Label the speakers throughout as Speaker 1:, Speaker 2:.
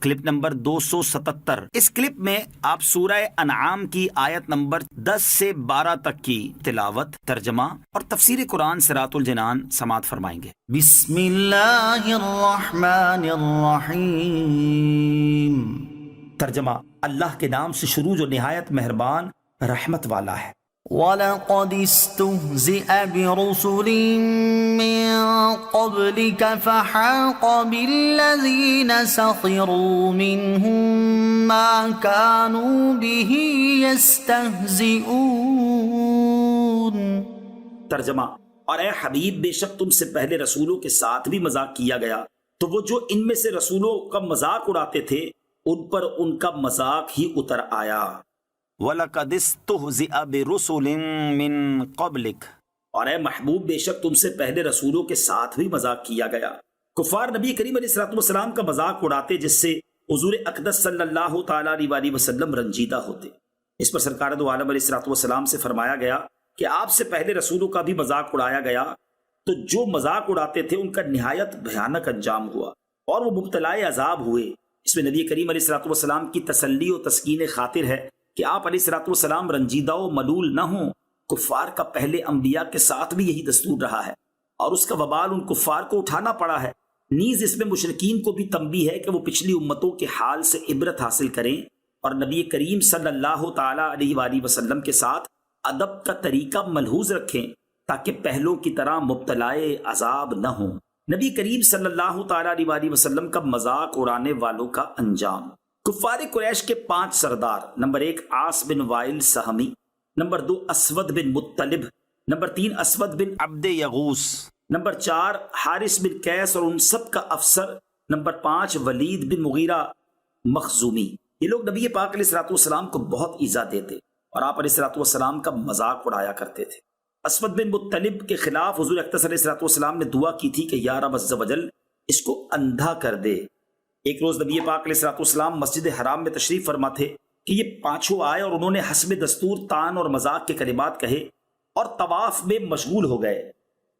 Speaker 1: Clip number 277۔ اس clip میں آپ سورہ انعام کی آیت نمبر 10 سے 12 تک کی تلاوت، ترجمہ اور تفسیر قرآن صراط الجنان سماعت فرمائیں گے۔ بسم اللہ الرحمن الرحیم۔ ترجمہ، اللہ کے نام سے شروع جو نہایت مہربان رحمت والا ہے۔
Speaker 2: وَلَقَدِ اسْتُهْزِئَ بِرُسُلٍ مِّن قَبْلِكَ فَحَاقَ بِالَّذِينَ سَخِرُوا مِنْهُم مَّا كَانُوا بِهِ يَسْتَهْزِئُونَ۔
Speaker 1: ترجمہ، اور اے حبیب بے شک تم سے پہلے رسولوں کے ساتھ بھی مذاق کیا گیا، تو وہ جو ان میں سے رسولوں کا مذاق اڑاتے تھے ان پر ان کا مذاق ہی اتر آیا۔ وَلَقَدِ اسْتُهْزِئَ بِرُسُلٍ مِّن قَبْلِكَ، اور اے محبوب بے شک تم سے پہلے رسولوں کے ساتھ بھی مذاق کیا گیا۔ کفار نبی کریم علیہ السلام کا مذاق اڑاتے، جس سے حضور اقدس صلی اللہ تعالیٰ علیہ وسلم رنجیدہ ہوتے۔ اس پر سرکار دو عالم علیہ السلام سے فرمایا گیا کہ آپ سے پہلے رسولوں کا بھی مذاق اڑایا گیا، تو جو مذاق اڑاتے تھے ان کا نہایت بھیانک انجام ہوا اور وہ مبتلا عذاب ہوئے۔ اس میں نبی کریم علیہ السلام کی تسلی و تسکین خاطر ہے کہ آپ علیہ السلام رنجیدہ و ملول نہ ہوں۔ کفار کا پہلے انبیاء کے ساتھ بھی یہی دستور رہا ہے اور اس کا وبال ان کفار کو اٹھانا پڑا ہے۔ نیز اس میں مشرکین کو بھی تنبیہ ہے کہ وہ پچھلی امتوں کے حال سے عبرت حاصل کریں اور نبی کریم صلی اللہ تعالیٰ علیہ وسلم کے ساتھ ادب کا طریقہ ملحوظ رکھیں تاکہ پہلوں کی طرح مبتلا عذاب نہ ہوں۔ نبی کریم صلی اللہ تعالیٰ علیہ وسلم کا مذاق اڑانے والوں کا انجام۔ کفار قریش کے 5 سردار، نمبر 1 عاص بن وائل سہمی، نمبر 2 اسود بن مطلب، نمبر 3 اسود بن عبد یغوس، نمبر 4 حارث بن قیس اور ان سب کا افسر، نمبر 5 ولید بن مغیرہ مخزومی۔ یہ لوگ نبی پاک علیہ السلام کو بہت ایذا دیتے اور آپ علیہ السلام کا مذاق اڑایا کرتے تھے۔ اسود بن مطلب کے خلاف حضور اقدس علیہ السلام نے دعا کی تھی کہ یا رب عز و جل اس کو اندھا کر دے۔ ایک روز نبی پاک علیہ السلام مسجد حرام میں تشریف فرما تھے کہ یہ 5 آئے اور انہوں نے حسب دستور تان اور مذاق کے کلمات کہے اور طواف میں مشغول ہو گئے۔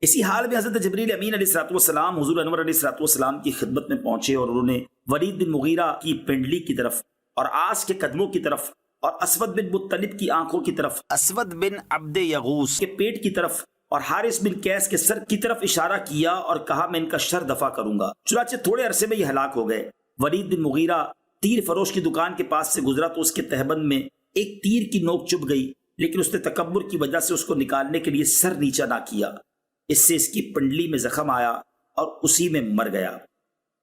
Speaker 1: اسی حال میں حضرت جبریل امین علیہ السلام حضور انور علیہ السلام کی خدمت میں پہنچے اور انہوں نے ولید بن مغیرہ کی پنڈلی کی طرف اور آس کے قدموں کی طرف اور اسود بن مطلب کی آنکھوں کی طرف، اسود بن عبد یغوس کے پیٹ کی طرف اور حارث بن قیس کے سر کی طرف اشارہ کیا اور کہا میں ان کا شر دفع کروں گا۔ چنانچہ تھوڑے عرصے میں یہ ہلاک ہو گئے۔ ولید بن مغیرہ تیر فروش کی دکان کے پاس سے گزرا تو اس کے تہبند میں ایک تیر کی نوک چبھ گئی، لیکن اس نے تکبر کی وجہ سے اس کو نکالنے کے لیے سر نیچا نہ کیا۔ اس سے اس کی پنڈلی میں زخم آیا اور اسی میں مر گیا۔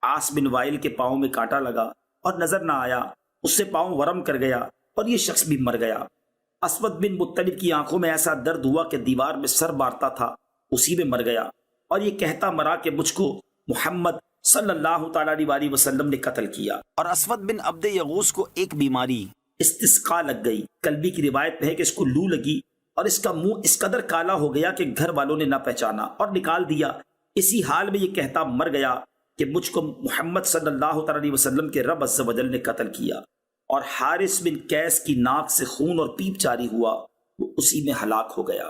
Speaker 1: عاص بن وائل کے پاؤں میں کانٹا لگا اور نظر نہ آیا، اس سے پاؤں ورم کر گیا اور یہ شخص بھی مر گیا۔ اسود بن مطلب کی آنکھوں میں ایسا درد ہوا کہ دیوار میں سر مارتا تھا، اسی میں مر گیا اور یہ کہتا مرا کہ مجھ کو محمد صلی اللہ تعالیٰ علیہ وسلم نے قتل کیا۔ اور اسود بن عبد یغوس کو ایک بیماری استسقاء لگ گئی۔ کلبی کی روایت میں ہے کہ اس کو لو لگی اور اس کا منہ اس قدر کالا ہو گیا کہ گھر والوں نے نہ پہچانا اور نکال دیا۔ اسی حال میں یہ کہتا مر گیا کہ مجھ کو محمد صلی اللہ تعالیٰ علیہ وسلم کے رب عز و جل نے قتل کیا۔ اور حارث بن قیس کی ناک سے خون اور پیپ جاری ہوا، وہ اسی میں ہلاک ہو گیا۔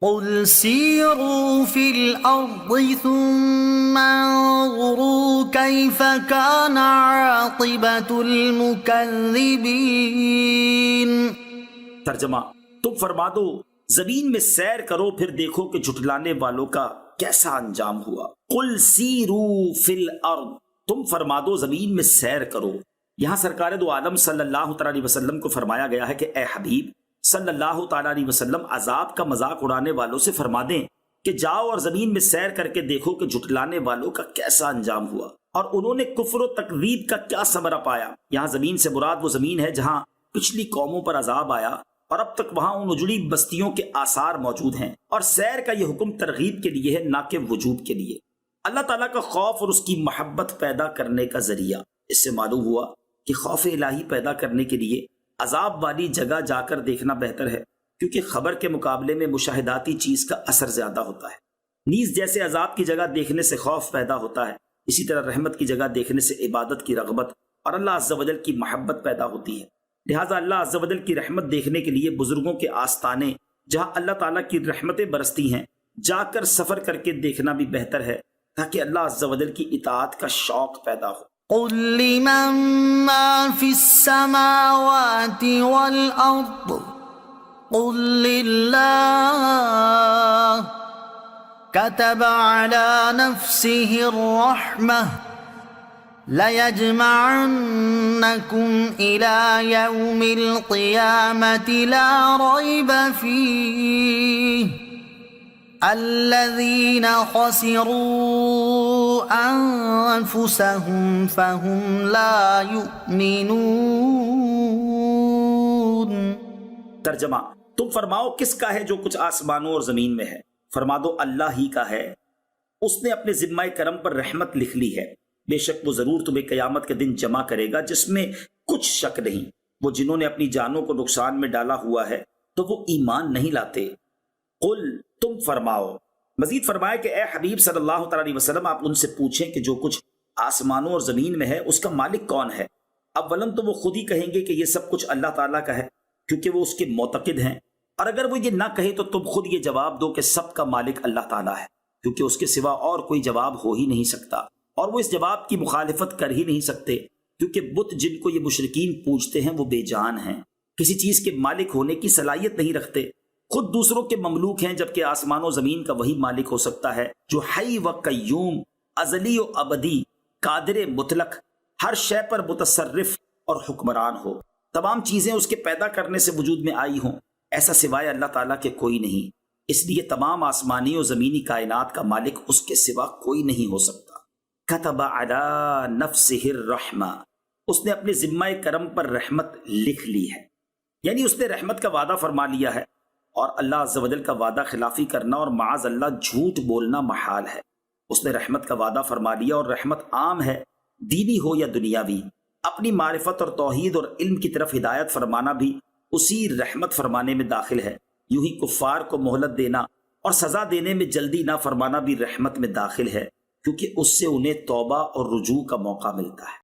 Speaker 2: قُلْ سِيرُوا فِي الْأَرْضِ ثُمَّ انظُرُوا كَيْفَ كَانَ عَاقِبَةُ الْمُكَذِّبِينَ۔
Speaker 1: ترجمہ، تم فرما دو زمین میں سیر کرو پھر دیکھو کہ جھٹلانے والوں کا کیسا انجام ہوا۔ قُلْ سِيرُوا فِي الْأَرْضِ، تم فرما دو زمین میں سیر کرو۔ یہاں سرکار دو عالم صلی اللہ تعالیٰ علیہ وسلم کو فرمایا گیا ہے کہ اے حبیب صلی اللہ تعالیٰ علیہ وسلم عذاب کا مذاق اڑانے والوں سے فرما دیں کہ جاؤ اور زمین میں سیر کر کے دیکھو کہ جھٹلانے والوں کا کیسا انجام ہوا اور انہوں نے کفر و تکذیب کا کیا ثمرہ پایا۔ یہاں زمین سے مراد وہ زمین ہے جہاں پچھلی قوموں پر عذاب آیا اور اب تک وہاں ان اجڑی بستیوں کے آثار موجود ہیں، اور سیر کا یہ حکم ترغیب کے لیے ہے نہ کہ وجوب کے لیے۔ اللہ تعالیٰ کا خوف اور اس کی محبت پیدا کرنے کا ذریعہ۔ اس سے معلوم ہوا کہ خوف الہی پیدا کرنے کے لیے عذاب والی جگہ جا کر دیکھنا بہتر ہے، کیونکہ خبر کے مقابلے میں مشاہداتی چیز کا اثر زیادہ ہوتا ہے۔ نیز جیسے عذاب کی جگہ دیکھنے سے خوف پیدا ہوتا ہے، اسی طرح رحمت کی جگہ دیکھنے سے عبادت کی رغبت اور اللہ عز و جل کی محبت پیدا ہوتی ہے۔ لہٰذا اللہ عز و جل کی رحمت دیکھنے کے لیے بزرگوں کے آستانے جہاں اللہ تعالیٰ کی رحمتیں برستی ہیں جا کر سفر کر کے دیکھنا بھی بہتر ہے، تاکہ اللہ عز و جل کی اطاعت کا شوق پیدا ہو۔
Speaker 2: قل لمن ما في السماوات والأرض قل لله كتب على نفسه الرحمة ليجمعنكم إلى يوم القيامة لا ريب فيه الذين خسروا أنفسهم فهم لا يؤمنون.
Speaker 1: ترجمہ: تم فرماؤ کس کا ہے جو کچھ آسمانوں اور زمین میں ہے؟ فرما دو اللہ ہی کا ہے. اس نے اپنے ذمہ کرم پر رحمت لکھ لی ہے. بے شک وہ ضرور تمہیں قیامت کے دن جمع کرے گا جس میں کچھ شک نہیں. وہ جنہوں نے اپنی جانوں کو نقصان میں ڈالا ہوا ہے تو وہ ایمان نہیں لاتے. قل، تم فرماؤ. مزید فرمایا کہ اے حبیب صلی اللہ تعالی علیہ وسلم آپ ان سے پوچھیں کہ جو کچھ آسمانوں اور زمین میں ہے اس کا مالک کون ہے؟ اولاً تو وہ خود ہی کہیں گے کہ یہ سب کچھ اللہ تعالیٰ کا ہے، کیونکہ وہ اس کے معتقد ہیں. اور اگر وہ یہ نہ کہے تو تم خود یہ جواب دو کہ سب کا مالک اللہ تعالیٰ ہے، کیونکہ اس کے سوا اور کوئی جواب ہو ہی نہیں سکتا، اور وہ اس جواب کی مخالفت کر ہی نہیں سکتے، کیونکہ بت جن کو یہ مشرکین پوجتے ہیں وہ بے جان ہیں، کسی چیز کے مالک ہونے کی صلاحیت نہیں رکھتے، خود دوسروں کے مملوک ہیں، جبکہ آسمان و زمین کا وہی مالک ہو سکتا ہے جو حی و قیوم، ازلی و ابدی، قادر مطلق، ہر شے پر متصرف اور حکمران ہو. تمام چیزیں اس کے پیدا کرنے سے وجود میں آئی ہوں، ایسا سوائے اللہ تعالیٰ کے کوئی نہیں. اس لیے تمام آسمانی اور زمینی کائنات کا مالک اس کے سوا کوئی نہیں ہو سکتا. کتب علی نفسہ الرحمہ، اس نے اپنے ذمہ کرم پر رحمت لکھ لی ہے، یعنی اس نے رحمت کا وعدہ فرما لیا ہے، اور اللہ عز و جل کا وعدہ خلافی کرنا اور معاذ اللہ جھوٹ بولنا محال ہے. اس نے رحمت کا وعدہ فرما لیا، اور رحمت عام ہے، دینی ہو یا دنیاوی. اپنی معرفت اور توحید اور علم کی طرف ہدایت فرمانا بھی اسی رحمت فرمانے میں داخل ہے. یوں ہی کفار کو مہلت دینا اور سزا دینے میں جلدی نہ فرمانا بھی رحمت میں داخل ہے، کیونکہ اس سے انہیں توبہ اور رجوع کا موقع ملتا ہے.